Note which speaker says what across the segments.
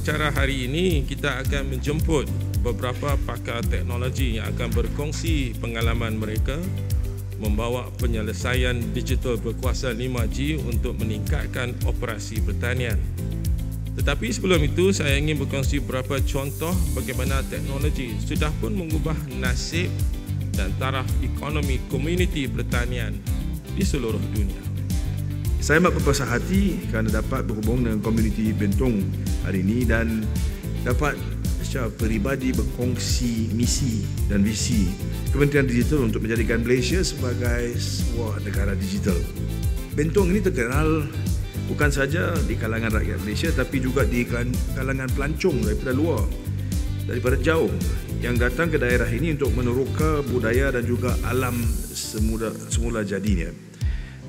Speaker 1: upacara hari ini, kita akan menjemput beberapa pakar teknologi yang akan berkongsi pengalaman mereka membawa penyelesaian digital berkuasa 5G untuk meningkatkan operasi pertanian. Tetapi sebelum itu, saya ingin berkongsi beberapa contoh bagaimana teknologi sudah pun mengubah nasib dan taraf ekonomi komuniti pertanian di seluruh dunia.
Speaker 2: Saya amat berpuas hati kerana dapat berhubung dengan komuniti Bentong hari ini dan dapat secara peribadi berkongsi misi dan visi Kementerian Digital untuk menjadikan Malaysia sebagai sebuah negara digital. Bentong ini terkenal bukan saja di kalangan rakyat Malaysia tapi juga di kalangan pelancong daripada luar, daripada jauh yang datang ke daerah ini untuk meneroka budaya dan juga alam semula jadinya.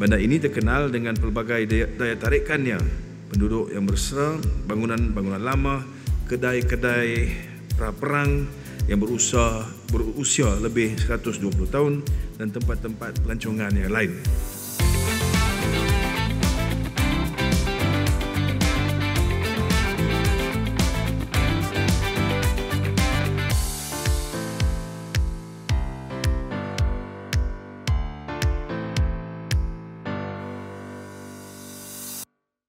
Speaker 2: Bandar ini terkenal dengan pelbagai daya tarikannya, penduduk yang bersera, bangunan-bangunan lama, kedai-kedai pra-perang yang berusia lebih 120 tahun dan tempat-tempat pelancongan yang lain.